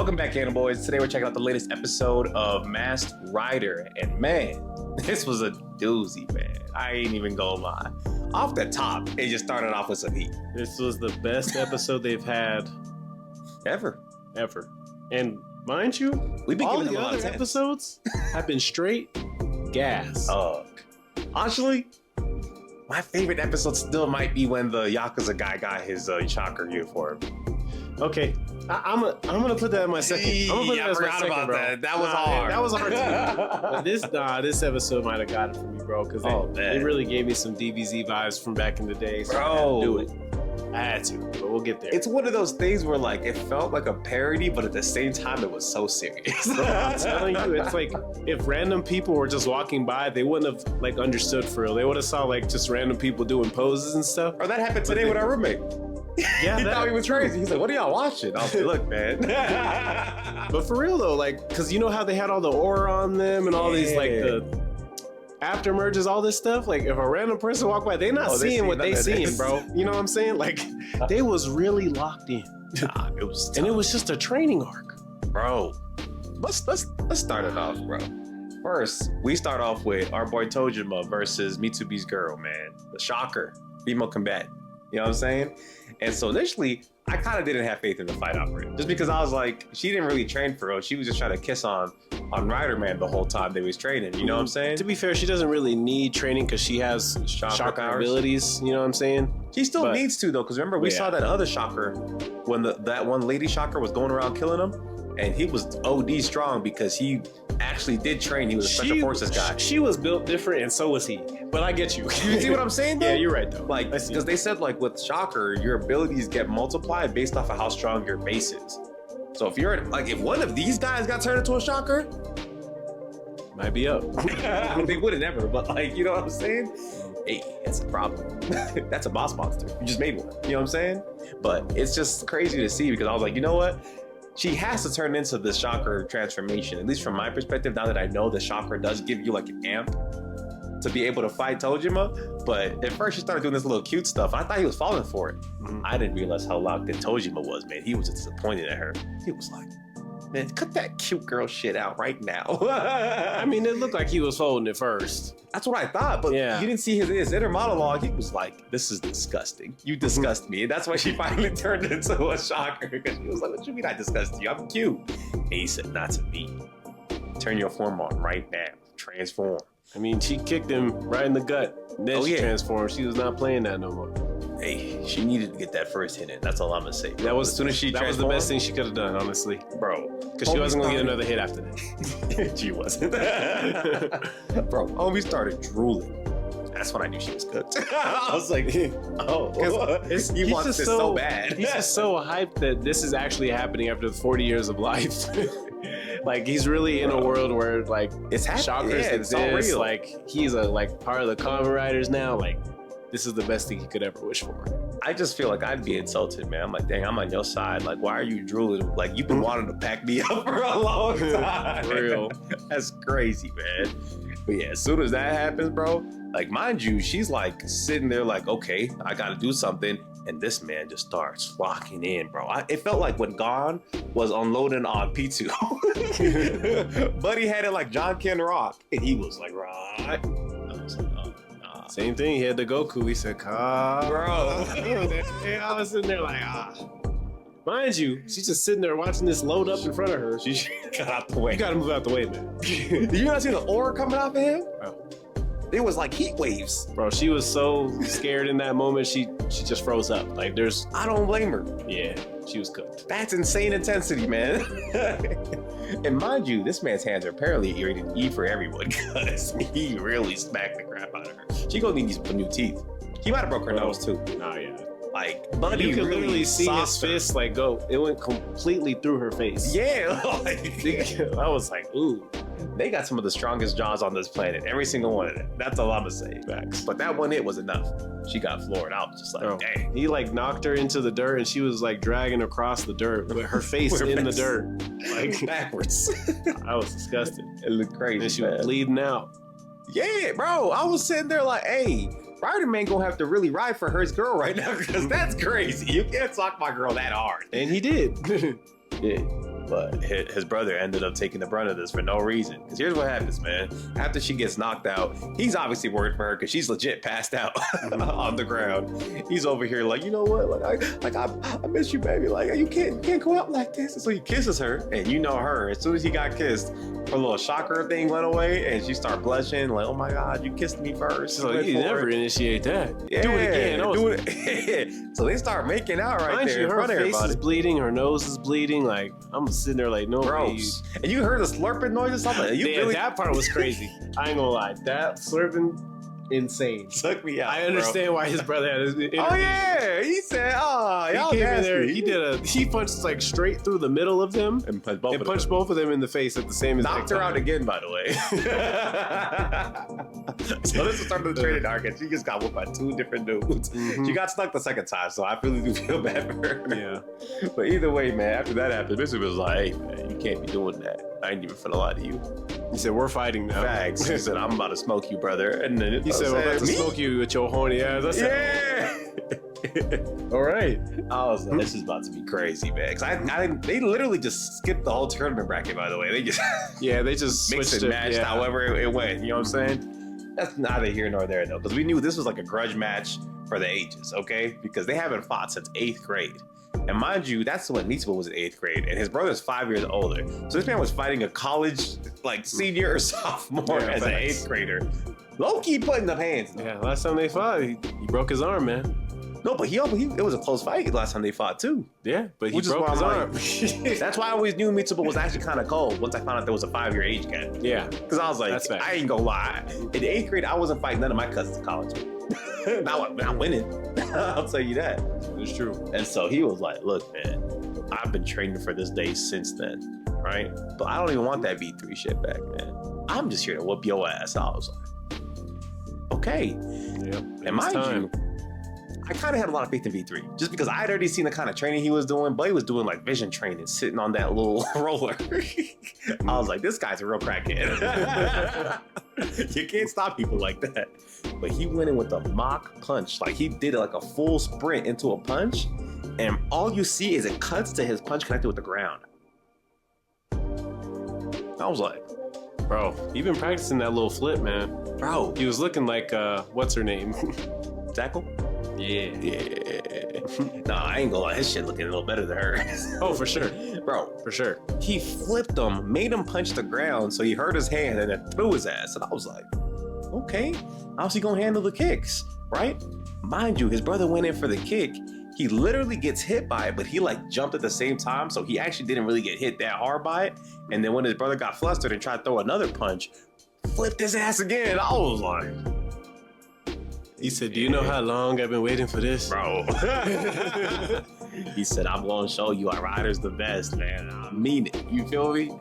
Welcome back, Canon Boys. Today we're checking out the latest episode of Masked Rider, and man, this was a doozy, man. I ain't even gonna lie. Off the top, it just started off with some heat. This was the best episode they've had Ever. And mind you, We've been all giving the them a lot other of episodes have been straight gas. Honestly, my favorite episode still might be when the Yakuza guy got his chakra uniform. Okay, I'm gonna put that in my second. I forgot about that. That was hard. That was hard to me. But this episode might have got it for me, bro, because it really gave me some DBZ vibes from back in the day. So I had to do it. I had to, but we'll get there. It's one of those things where like it felt like a parody, but at the same time it was so serious. Bro, I'm telling you, it's like if random people were just walking by, they wouldn't have like understood for real. They would have saw like just random people doing poses and stuff. Or that happened today with our roommate. Yeah, he thought he was crazy. He's like, "What are y'all watching?" I was like, "Look, man." But for real though, like, cause you know how they had all the aura on them and all these like the after merges, all this stuff. Like, if a random person walk by, they not seeing what they seeing, bro. You know what I'm saying? Like, they was really locked in. It was tough. And it was just a training arc, bro. Let's start it off, bro. First, we start off with our boy Tojima versus Mitsubi's girl, man. The shocker, female combatant. You know what I'm saying? And so initially, I kind of didn't have faith in the fight operator, just because I was like, she didn't really train for real. She was just trying to kiss on Rider Man the whole time they was training. You know what I'm saying? To be fair, she doesn't really need training because she has shocker abilities. You know what I'm saying? She still needs to though, because remember we saw that other shocker when that one lady shocker was going around killing him, and he was OD strong because he actually did train. He was a special forces guy. She was built different, and so was he. But I get you. You see what I'm saying, though? Yeah, you're right, though. Like, because they said, like, with Shocker, your abilities get multiplied based off of how strong your base is. So if you're, like, if one of these guys got turned into a Shocker, might be up. They wouldn't ever, but, like, you know what I'm saying? Hey, that's a problem. That's a boss monster. You just made one. You know what I'm saying? But it's just crazy to see because I was like, you know what? She has to turn into the Shocker transformation, at least from my perspective, now that I know the Shocker does give you like an amp to be able to fight Tojima. But at first she started doing this little cute stuff. I thought he was falling for it. I didn't realize how locked in Tojima was, man. He was disappointed at her. He was like, man, cut that cute girl shit out right now. I mean, it looked like he was holding it first. That's what I thought, but you didn't see his inner monologue. He was like, this is disgusting. You disgust me. And that's why she finally turned into a Shocker, because she was like, what you mean I disgust you? I'm cute. And he said, not to me. Turn your form on right now. Transform. I mean, she kicked him right in the gut. Then she transformed. She was not playing that no more. Hey, she needed to get that first hit in. That's all I'm gonna say. That was as soon as she. That was the best thing she could have done, honestly, bro. Because she wasn't gonna get another hit after that. She wasn't. Bro, homie started drooling. That's when I knew she was cooked. I was like, oh, he wants this so bad. He's just so hyped that this is actually happening after 40 years of life. Like, he's really in a world where like it's Shockers it's all real. Like, he's a part of the Kamen Riders now. Like, this is the best thing he could ever wish for. I just feel like I'd be insulted, man. I'm like, dang, I'm on your side. Like, why are you drooling? Like, you've been wanting to pack me up for a long time. For real. That's crazy, man. But yeah, as soon as that happens, bro, like, mind you, she's like sitting there like, okay, I gotta do something. And this man just starts flocking in, bro. It felt like when Gon was unloading on P2. Buddy had it like John Ken Rock. And he was like, right. I was like, oh, nah. Same thing. He had the Goku. He said, bro. I was sitting there like, Mind you, she's just sitting there watching this load up in front of her. She got out the way. You gotta move out the way, man. Did you not see the aura coming off of him? Bro. It was like heat waves. Bro, she was so scared in that moment, she just froze up. Like, I don't blame her. Yeah, she was cooked. That's insane intensity, man. And mind you, this man's hands are apparently rated E for everyone, because he really smacked the crap out of her. She gonna need some new teeth. He might have broke her nose too. Nah, yeah. Like, Buddy, you could really literally see his fist like go. It went completely through her face. Yeah, I was like, ooh. They got some of the strongest jaws on this planet. Every single one of them. That's all I'm gonna say. Facts. But that one hit was enough. She got floored. I was just like, dang. He like knocked her into the dirt, and she was like dragging across the dirt with her face in the dirt, like backwards. I was disgusted. It looked crazy. And she was bleeding out. Yeah, bro. I was sitting there like, hey, Rider Man gonna have to really ride for his girl right now, because that's crazy. You can't sock my girl that hard. And he did. Yeah. But his brother ended up taking the brunt of this for no reason. Because here's what happens, man. After she gets knocked out, he's obviously worried for her because she's legit passed out on the ground. He's over here like, you know what? I miss you, baby. Like, you can't go out like this. And so he kisses her, and you know her. As soon as he got kissed, her little shocker thing went away, and she started blushing like, oh my God, you kissed me first. So you never initiate that. Yeah, do it again. Do it. So they start making out right there in front of everybody. Her face is bleeding. Her nose is bleeding. Like, I'm sitting there like, no. Gross. And you heard the slurping noise or something? That part was crazy. I ain't gonna lie. That slurping, insane. Took me out. I understand why his brother had his interview. Oh yeah, he said, y'all came in there. He punched like straight through the middle of them and punched both of them in the face at the same exact time. Knocked her out again, by the way. So this is starting of the training arc, and she just got whooped by 2 different dudes. Mm-hmm. She got stuck the second time, so I really do feel bad for her. Yeah. But either way, man, after that happened, Mitsuba was like, hey, man, you can't be doing that. I ain't even finna lie to you. He said, we're fighting now. Facts. He said, I'm about to smoke you, brother. And then he said, we're about to smoke you with your horny ass. I said, yeah. All right. I was like, this is about to be crazy, man. Because they literally just skipped the whole tournament bracket, by the way. They just they just mixed and matched however it went. You know what I'm saying? That's neither here nor there, though. Because we knew this was like a grudge match for the ages, okay? Because they haven't fought since 8th grade. And mind you, that's when Mitsuba was in 8th grade, and his brother's 5 years older. So this man was fighting a college, like, senior or sophomore as an 8th grader. Low-key putting up hands. Yeah, last time they fought, he broke his arm, man. No, but it was a close fight last time they fought, too. Yeah, but he broke his arm. That's why I always knew Mitsuba was actually kind of cold once I found out there was a 5-year age gap. Yeah. Because I was like, I ain't gonna lie. In 8th grade, I wasn't fighting none of my cousins in college. Not winning. I'll tell you that. It's true. And so he was like, look, man, I've been training for this day since then, right? But I don't even want that V3 shit back, man. I'm just here to whoop your ass. I was like, okay. Yep. And mind you, I kind of had a lot of faith in V3 just because I had already seen the kind of training he was doing, but he was doing like vision training, sitting on that little roller. I was like, this guy's a real crackhead. You can't stop people like that. But he went in with a mock punch. Like he did like a full sprint into a punch, and all you see is it cuts to his punch connected with the ground. I was like, bro, he been practicing that little flip, man. Bro, he was looking like, what's her name? Tackle? Yeah. Nah, I ain't gonna lie. His shit looking a little better than hers. Oh, for sure. Bro, for sure. He flipped him, made him punch the ground, so he hurt his hand and then threw his ass. And I was like, okay, how's he gonna handle the kicks, right? Mind you, his brother went in for the kick. He literally gets hit by it, but he like jumped at the same time, so he actually didn't really get hit that hard by it. And then when his brother got flustered and tried to throw another punch, flipped his ass again. I was like... He said, do you know how long I've been waiting for this? Bro. He said, I'm going to show you our rider's the best, man. I mean it. You feel me?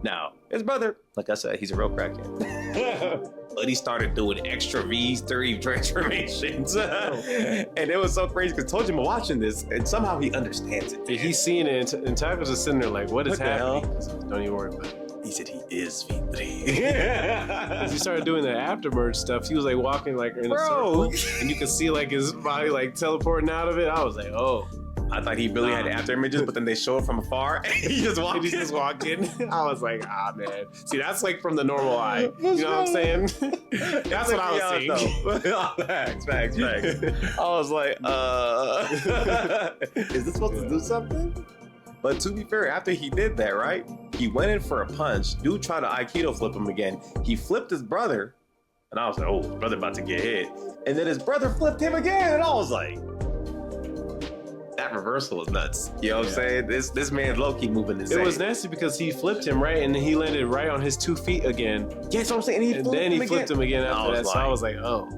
Now, his brother, like I said, he's a real crackhead. But he started doing extra V3 transformations. And it was so crazy because Tojima watching this, and somehow he understands it. He's seeing it, and Taco's just sitting there like, what is happening? Don't even worry about it. He said he is V3. As he started doing the aftermerge stuff, he was like walking like in a circle, and you could see like his body like teleporting out of it. I was like, oh. I thought he really had after images, but then they show it from afar, and he just walked in. I was like, man. See, that's like from the normal eye. You know what I'm saying? That's what I was seeing. Facts. I was like, is this supposed to do something? But to be fair, after he did that, right? He went in for a punch. Dude tried to Aikido flip him again. He flipped his brother. And I was like, oh, his brother about to get hit. And then his brother flipped him again. And I was like, that reversal is nuts. You know what I'm saying? This man's low-key moving insane. It was nasty because he flipped him, right? And then he landed right on his 2 feet again. Yeah, that's what I'm saying. And then he flipped him again after that. So I was like, oh.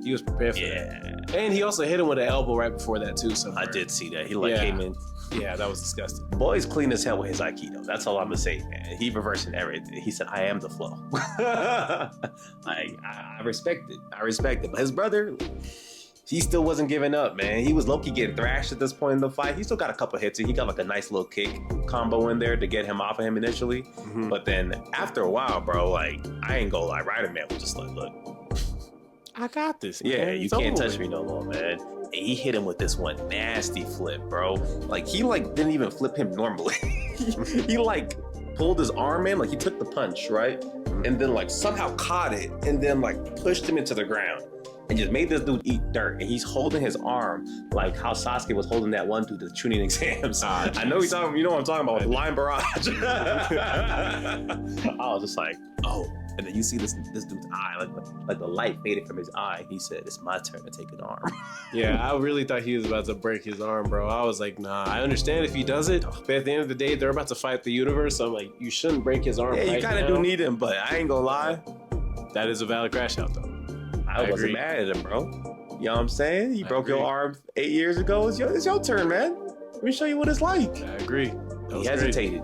He was prepared for that. And he also hit him with an elbow right before that, too. Somewhere. I did see that. He came in. Yeah, that was disgusting. Boy's clean as hell with his Aikido. That's all I'm gonna say, man. He reversing everything. He said, I am the flow. I respect it. But his brother, he still wasn't giving up, man. He was low-key getting thrashed at this point in the fight. He still got a couple hits. He got like a nice little kick combo in there to get him off of him initially. Mm-hmm. But then after a while, bro, like, I ain't gonna lie, Rider Man was just like, look, I got this. Yeah, man. you can't touch me no more, man. And he hit him with this one nasty flip, bro. Like, he like didn't even flip him normally. he like pulled his arm in, like he took the punch, right? And then like somehow caught it and then like pushed him into the ground and just made this dude eat dirt. And he's holding his arm like how Sasuke was holding that one dude to the tuning exams. I know he's talking, you know what I'm talking about, with line barrage. I was just like, oh. And then you see this dude's eye, like the light faded from his eye. He said, "It's my turn to take an arm." Yeah, I really thought he was about to break his arm, bro. I was like, nah, I understand if he does it, but at the end of the day, they're about to fight the universe. So I'm like, you shouldn't break his arm. Yeah, you kind of do need him, but I ain't gonna lie. That is a valid crash out, though. I wasn't mad at him, bro. You know what I'm saying? You broke your arm 8 years ago. It's your turn, man. Let me show you what it's like. I agree. He hesitated.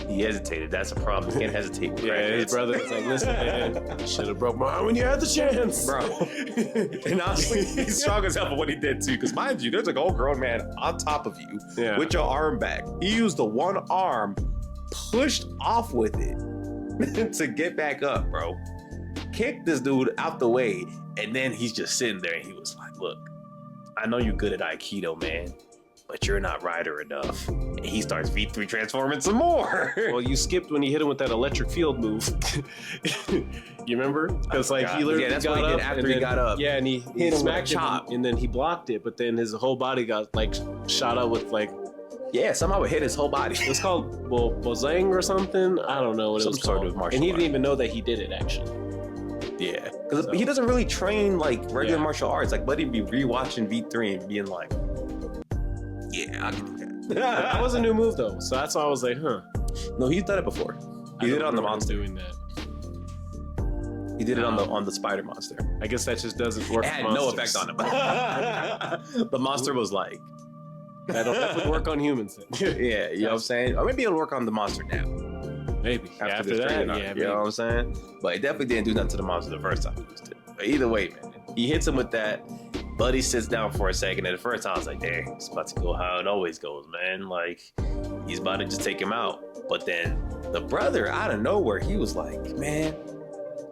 He hesitated. That's a problem. You can't hesitate with his brother was like, listen, man, you should have broke my arm when you had the chance, bro. And honestly, he's strong as hell for what he did too. Because mind you, there's like an old grown man on top of you with your arm back. He used the one arm, pushed off with it to get back up, bro. Kicked this dude out the way, and then he's just sitting there and he was like, look, I know you're good at Aikido, man, but you're not Rider enough. And he starts V3 transforming some more. Well, you skipped when he hit him with that electric field move. You remember? Because like he literally that's what he did after he got up. Yeah, and he smacked him, and then he blocked it, but then his whole body got like shot up with like. Yeah, somehow it hit his whole body. It's called Bozang or something. I don't know what it was called. Sort of martial and he didn't art. even know that he did it actually. Yeah, because he doesn't really train like regular martial arts. Like, buddy, be rewatching V3 and being like, "Yeah, I can do that." That was a new move though, so that's why I was like, "Huh." No, he's done it before. He did it on the monster. Doing that. He did it on the spider monster. I guess that just doesn't work. It had no effect on him. The monster was like, that would work on humans. Yeah, you know what I'm saying? Or maybe it'll work on the monster now. Maybe after that, yeah, you know what I'm saying? But it definitely didn't do nothing to the monster the first time he used it. But either way, man, he hits him with that. Buddy sits down for a second, and at first I was like, dang, it's about to go how it always goes, man. Like, he's about to just take him out. But then the brother, out of nowhere, he was like, man,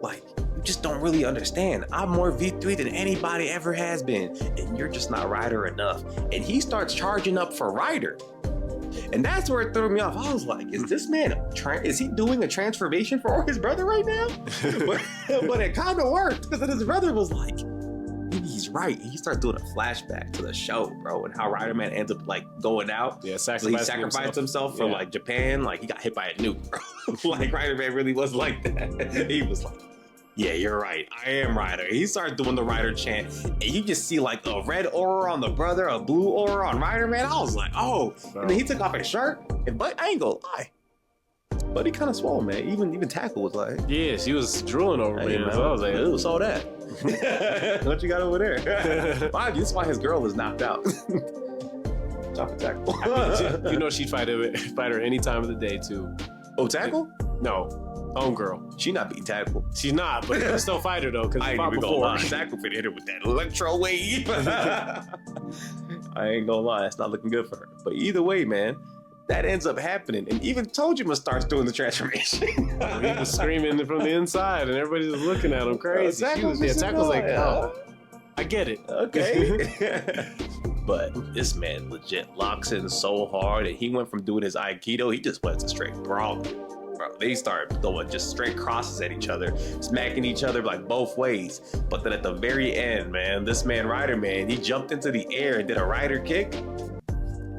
like, you just don't really understand. I'm more V3 than anybody ever has been, and you're just not Rider enough. And he starts charging up for Rider. And that's where it threw me off. I was like, is this man, is he doing a transformation for his brother right now? but it kind of worked, because his brother was like, maybe he's right. He starts doing a flashback to the show, bro, and how Rider Man ends up like going out. Yeah, so he sacrificed himself for like Japan. Like he got hit by a nuke, bro. Like Rider Man really was like that. He was like, yeah, you're right. I am Rider. He started doing the Rider chant, and you just see like a red aura on the brother, a blue aura on Rider Man. I was like, oh. And then he took off his shirt, but I ain't gonna lie. But he kind of swole, man. Even Tackle was like, yes, he was drooling over me. Man. So I was like, ooh, saw that. What you got over there? Mind you, this is why his girl is knocked out. Chop Tackle. You know she'd fight her any time of the day too. Oh, Tackle? No. Homegirl. She not beating Tackle. She's not, but I still fight her though, because I fought before. Tackle finna hit her with that electro wave. I ain't gonna lie, it's not looking good for her. But either way, man, that ends up happening. And even Tojima starts doing the transformation. He was screaming from the inside, and everybody was looking at him crazy. Tackle's like, oh, I get it. Okay. But this man legit locks in so hard, and he went from doing his Aikido, he just went to straight brawl. Bro, they start throwing just straight crosses at each other, smacking each other like both ways. But then at the very end, man, this man, Rider Man, he jumped into the air and did a Rider kick.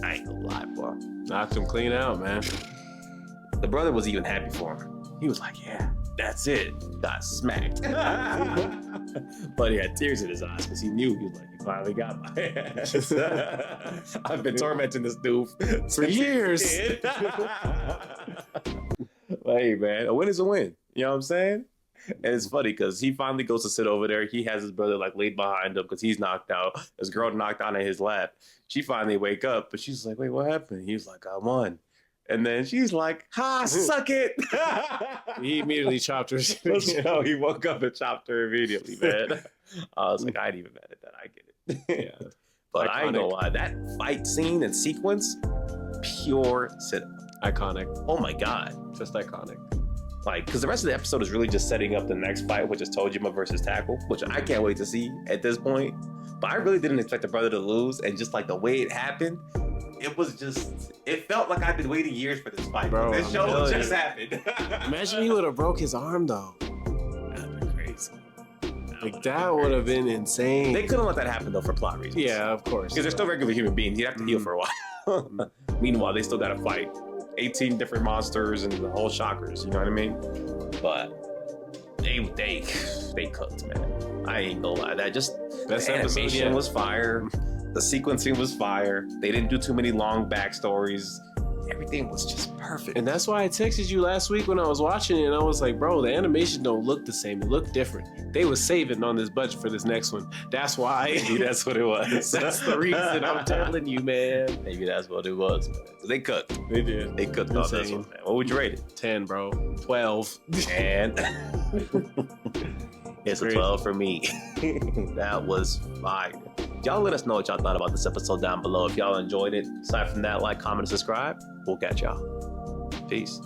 I ain't gonna lie, bro. Knocked him clean out, man. The brother was even happy for him. He was like, yeah, that's it. Got smacked. But he had tears in his eyes because he knew, he was like, he finally got my ass. I've been tormenting this dude for years. Hey, man, a win is a win. You know what I'm saying? And it's funny because he finally goes to sit over there. He has his brother like laid behind him because he's knocked out. His girl knocked out in his lap. She finally wake up, but she's like, wait, what happened? He's like, I won. And then she's like, ha, suck it. He immediately chopped her. No, he woke up and chopped her immediately, man. I was like, I ain't even mad at that. I get it. Yeah. But iconic. I ain't gonna lie, that fight scene and sequence, pure cinema. Iconic. Oh my God. Just iconic. Like, because the rest of the episode is really just setting up the next fight, which is Tojima versus Tackle, which I can't wait to see at this point. But I really didn't expect the brother to lose, and just like the way it happened, it was just, it felt like I've been waiting years for this fight. Bro, This show telling just you. happened. Imagine he would have broke his arm though. That'd been crazy. Like that would have been insane. They couldn't let that happen though for plot reasons. Yeah, of course. Because they're still regular human beings. You have to heal for a while. Meanwhile, they still got to fight 18 different monsters and the whole shockers. You know what I mean? But they cooked, man. I ain't gonna lie. That just Best the episode animation yet. was fire. The sequencing was fire. They didn't do too many long backstories. Everything was just perfect. And that's why I texted you last week when I was watching it, and I was like, bro, the animation don't look the same. It looked different. They was saving on this budget for this next one. That's why. Maybe that's what it was. That's the reason I'm telling you, man. Maybe that's what it was, man. They cooked. They did. They cooked on this Insane. one, man. What would you rate it? 10, bro. 12. And it's a Crazy. 12 for me. That was fire. Y'all let us know what y'all thought about this episode down below. If y'all enjoyed it, aside from that, like, comment, and subscribe. We'll catch y'all. Peace.